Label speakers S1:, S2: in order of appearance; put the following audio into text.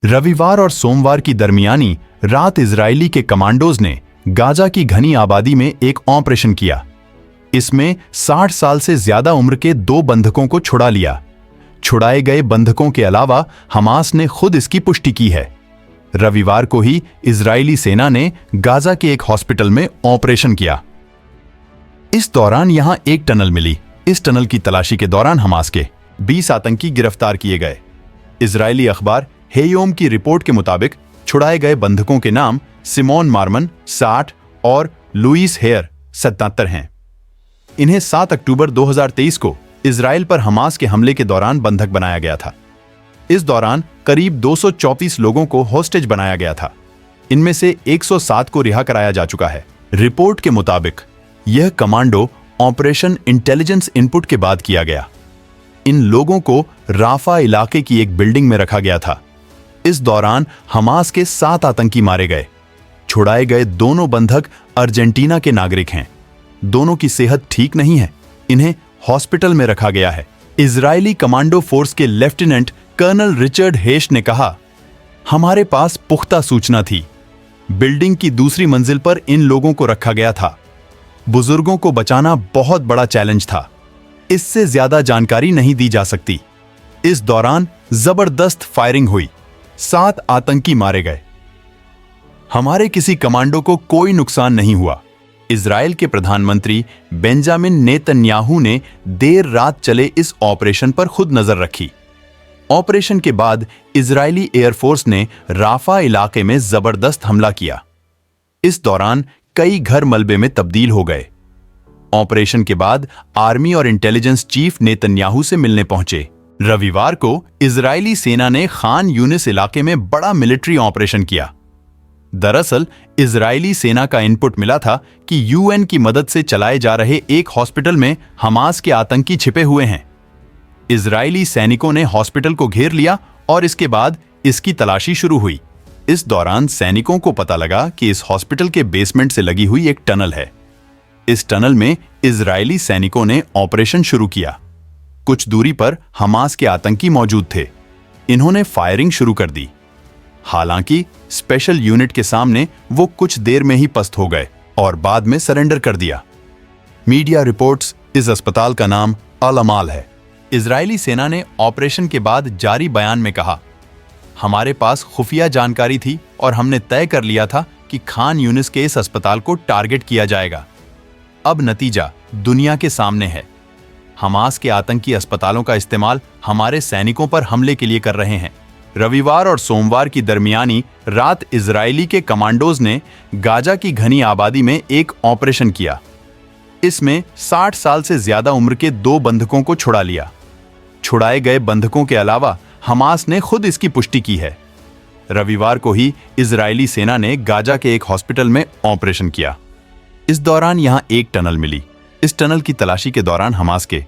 S1: रविवार और सोमवार की दरमियानी रात इजरायली के कमांडोज ने गाजा की घनी आबादी में एक ऑपरेशन किया। इसमें 60 साल से ज्यादा उम्र के 2 बंधकों को छुड़ा लिया। छुड़ाए गए बंधकों के अलावा हमास ने खुद इसकी पुष्टि की है। रविवार को ही इजरायली सेना ने गाजा के एक हॉस्पिटल में ऑपरेशन किया। इस दौरान यहां एक टनल मिली। इस टनल की तलाशी के दौरान हमास के 20 आतंकी गिरफ्तार किए गए। इजरायली अखबार हेयोम की रिपोर्ट के मुताबिक छुड़ाए गए बंधकों के नाम सिमोन मार्मन 60 और लुइस हेयर 77 हैं। इन्हें 7 अक्टूबर 2023 को इजराइल पर हमास के हमले के दौरान बंधक बनाया गया था। इस दौरान करीब 234 लोगों को होस्टेज बनाया गया था। इनमें से 107 को रिहा कराया जा चुका है। रिपोर्ट के मुताबिक यह कमांडो ऑपरेशन इंटेलिजेंस इनपुट के बाद किया गया। इन लोगों को राफा इलाके की एक बिल्डिंग में रखा गया था। इस दौरान हमास के 7 आतंकी मारे गए। छुड़ाए गए दोनों बंधक अर्जेंटीना के नागरिक हैं। दोनों की सेहत ठीक नहीं है। इन्हें हॉस्पिटल में रखा गया है। इजरायली कमांडो फोर्स के लेफ्टिनेंट कर्नल रिचर्ड हेश ने कहा, हमारे पास पुख्ता सूचना थी। बिल्डिंग की दूसरी मंजिल पर इन लोगों को रखा गया था। बुजुर्गों को बचाना बहुत बड़ा चैलेंज था। इससे ज्यादा जानकारी नहीं दी जा सकती। इस दौरान जबरदस्त फायरिंग हुई। 7 आतंकी मारे गए। हमारे किसी कमांडो को कोई नुकसान नहीं हुआ। इजराइल के प्रधानमंत्री बेंजामिन नेतन्याहू ने देर रात चले इस ऑपरेशन पर खुद नजर रखी। ऑपरेशन के बाद इजरायली एयरफोर्स ने राफा इलाके में जबरदस्त हमला किया। इस दौरान कई घर मलबे में तब्दील हो गए। ऑपरेशन के बाद आर्मी और इंटेलिजेंस चीफ नेतन्याहू से मिलने पहुंचे। रविवार को इजरायली सेना ने खान यूनिस इलाके में बड़ा मिलिट्री ऑपरेशन किया। दरअसल इजरायली सेना का इनपुट मिला था कि यूएन की मदद से चलाए जा रहे एक हॉस्पिटल में हमास के आतंकी छिपे हुए हैं। इजरायली सैनिकों ने हॉस्पिटल को घेर लिया और इसके बाद इसकी तलाशी शुरू हुई। इस दौरान सैनिकों को पता लगा कि इस हॉस्पिटल के बेसमेंट से लगी हुई एक टनल है। इस टनल में इजरायली सैनिकों ने ऑपरेशन शुरू किया। कुछ दूरी पर हमास के आतंकी मौजूद थे। इन्होंने फायरिंग शुरू कर दी। हालांकि स्पेशल यूनिट के सामने वो कुछ देर में ही पस्त हो गए और बाद में सरेंडर कर दिया। मीडिया रिपोर्ट्स इस अस्पताल का नाम अल अमाल है। इजरायली सेना ने ऑपरेशन के बाद जारी बयान में कहा, हमारे पास खुफिया जानकारी थी और हमने तय कर लिया था कि खान यूनिस के इस अस्पताल को टारगेट किया जाएगा। अब नतीजा दुनिया के सामने है। हमास के आतंकी अस्पतालों का इस्तेमाल हमारे सैनिकों पर हमले के लिए कर रहे हैं। रविवार और सोमवार की दरमियानी रात इजरायली के कमांडोज ने गाजा की घनी आबादी में एक ऑपरेशन किया। इसमें 60 साल से ज्यादा उम्र के 2 बंधकों को छुड़ा लिया। छुड़ाए गए बंधकों के अलावा हमास ने खुद इसकी पुष्टि की है। रविवार को ही इजरायली सेना ने गाजा के एक हॉस्पिटल में ऑपरेशन किया। इस दौरान यहां एक टनल मिली। इस टनल की तलाशी के दौरान हमास के